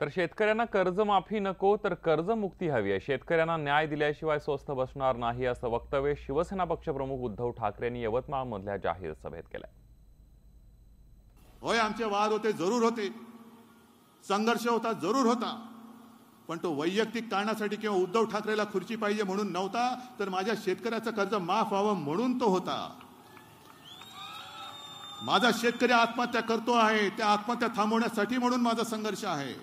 तर शेतकऱ्यांना कर्जमाफी नको तर कर्जमुक्ती हवी आहे। शेतकऱ्यांना न्याय दिल्याशिवाय स्वस्थ बसणार नाही असं वक्तव्य शिवसेना पक्षप्रमुख उद्धव ठाकरे यांनी यवतमाळमधल्या जाहीर सभेत केलं। होय, आमचे वाद होते, जरूर होते, संघर्ष होता, जरूर होता, पण तो वैयक्तिक कारणासाठी किंवा उद्धव ठाकरेला खुर्ची पाहिजे म्हणून नव्हता, तर माझ्या शेतकऱ्याचं कर्ज माफ व्हावं म्हणून तो होता। माझा शेतकरी आत्महत्या करतो आहे, त्या आत्महत्या थांबवण्यासाठी म्हणून माझा संघर्ष आहे।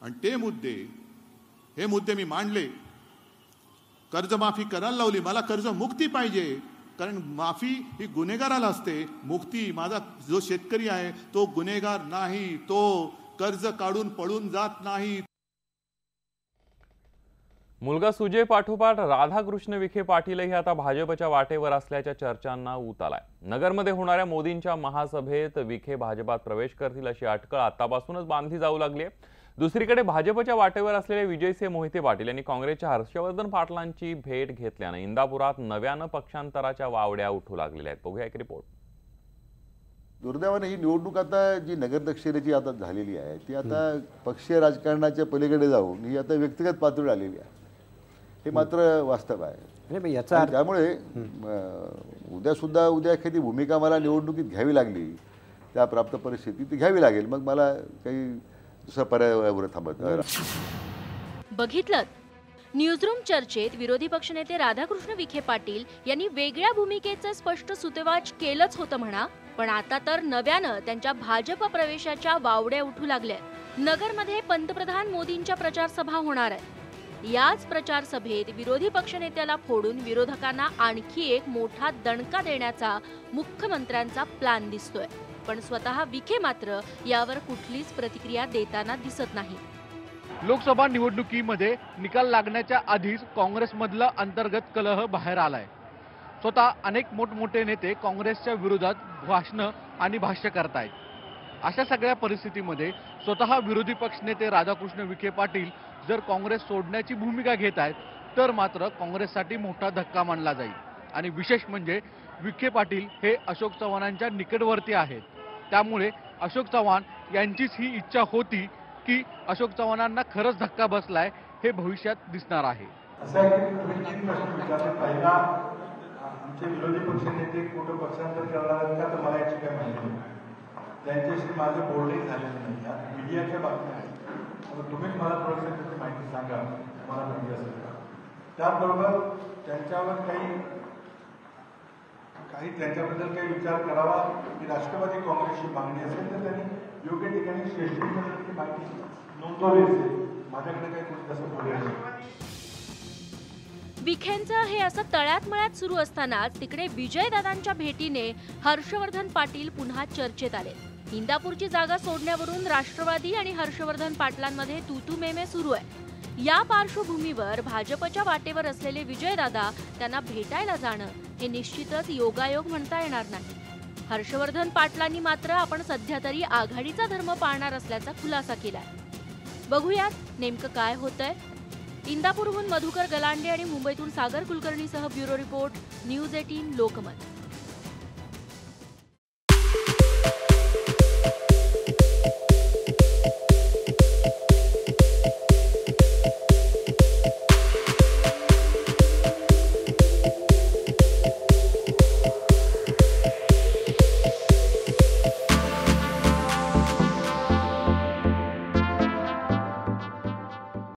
आणि हे मुद्दे मी मांडले, कर्जमाफी करायला लावली, मला कर्जमुक्ती पाहिजे, कारण माफी ही गुन्हेगाराला असते, मुक्ती माझा जो शेतकरी आहे तो गुन्हेगार नाही, तो कर्ज काढून पळून जात नाही। मुलगा सुजय पाठोपाठ राधाकृष्ण विखे पाटीलही आता भाजपच्या वाटेवर असल्याच्या चर्चांना ऊत आलाय। नगरमध्ये होणाऱ्या मोदींच्या महासभेत विखे भाजपात प्रवेश करतील अशी अटकळ आतापासूनच बांधली जाऊ लागली आहे। दुसरीकडे भाजपच्या वाटेवर असलेले विजयसिंह मोहिते पाटील यांनी काँग्रेसच्या हर्षवर्धन पाटलांची भेट घेतल्याने इंदापुरात नव्यानं पक्षांतराच्या वावड्या उठू लागलेल्या आहेत। बघूया एक रिपोर्ट। दुर्दैवाने ही निवडणूक आता जी नगर दक्षिणेची आता झालेली आहे ती आता पक्षीय राजकारणाच्या पलीकडे जाऊन ही आता व्यक्तिगत पातळीवर आलेली आहे, हे मात्र वास्तव आहे। त्यामुळे उद्या एखादी भूमिका मला निवडणुकीत घ्यावी लागली, त्या प्राप्त परिस्थितीत ती घ्यावी लागेल, मग मला काही दुसरा पर्यायावर थांबत। बघितलं, न्यूजरूम चर्चेत विरोधी पक्षनेते राधाकृष्ण विखे पाटील यांनी वेगळ्या भूमिकेचं स्पष्ट सूतवाच केलंच होतं म्हणा, पण आता तर नव्यानं त्यांच्या भाजप प्रवेशाच्या वावड्या उठू लागल्या। नगरमध्ये पंतप्रधान मोदींच्या प्रचार सभा होणार आहे। याच प्रचार सभेत विरोधी पक्षनेत्याला फोडून विरोधकांना आणखी एक मोठा दणका देण्याचा मुख्यमंत्र्यांचा प्लॅन दिसतोय, पण स्वतः विखे मात्र यावर कुठलीच प्रतिक्रिया देताना दिसत नाही। लोकसभा निवडणुकीमध्ये निकाल लागण्याच्या आधीच काँग्रेसमधला अंतर्गत कलह बाहेर आलाय। स्वतः अनेक मोठमोठे नेते काँग्रेसच्या विरोधात भाषणं आणि भाष्य करतायत। अशा सगळ्या परिस्थितीमध्ये स्वतः विरोधी पक्षनेते राधाकृष्ण विखे पाटील जर काँग्रेस सोडण्याची भूमिका घेत आहेत तर मात्र काँग्रेससाठी मोठा धक्का मानला जाईल। आणि विशेष म्हणजे विखे पाटील हे अशोक चव्हाणांच्या निकटवर्ती आहेत, त्यामुळे अशोक चव्हाण यांचीच ही इच्छा होती की अशोक चव्हाणांना खरंच धक्का बसलाय हे भविष्यात दिसणार आहे। आमचे विरोधी पक्षनेते कुठं पक्षांतर करणार आहेत का तर मला याची काय माहिती नाही, त्यांच्याशी माझं बोलणंही झालेलं नाही, मीडियाच्या बातम्या आहेत, तुम्हीच मला थोडंसं त्याची माहिती सांगा, मला माहिती असेल का। त्याचबरोबर त्यांच्यावर काही त्यांच्याबद्दल काही विचार करावा की राष्ट्रवादी काँग्रेसची मागणी असेल तर त्यांनी योग्य ठिकाणी श्रेष्ठीची माहिती नोंदवली असेल, माझ्याकडे काही कुठे तसं बोलायचं। विखेंचं हे असं तळ्यात मळ्यात सुरू असतानाच तिकडे विजयदादांच्या भेटीने हर्षवर्धन पाटील पुन्हा चर्चेत आले। इंदापूरची जागा सोडण्यावरून राष्ट्रवादी आणि हर्षवर्धन पाटलांमध्ये तूतूमेमे सुरू आहे। या पार्श्वभूमीवर भाजपच्या वाटेवर असलेले विजयदादा त्यांना भेटायला जाणं हे निश्चितच योगायोग म्हणता येणार नाही। हर्षवर्धन पाटलांनी मात्र आपण सध्या तरी आघाडीचा धर्म पाळणार असल्याचा खुलासा केलाय। बघूयात नेमकं काय होतंय। इंदापूरहून मधुकर गलांडे आणि मुंबईतून सागर कुलकर्णीसह ब्युरो रिपोर्ट, न्यूज 18 लोकमत।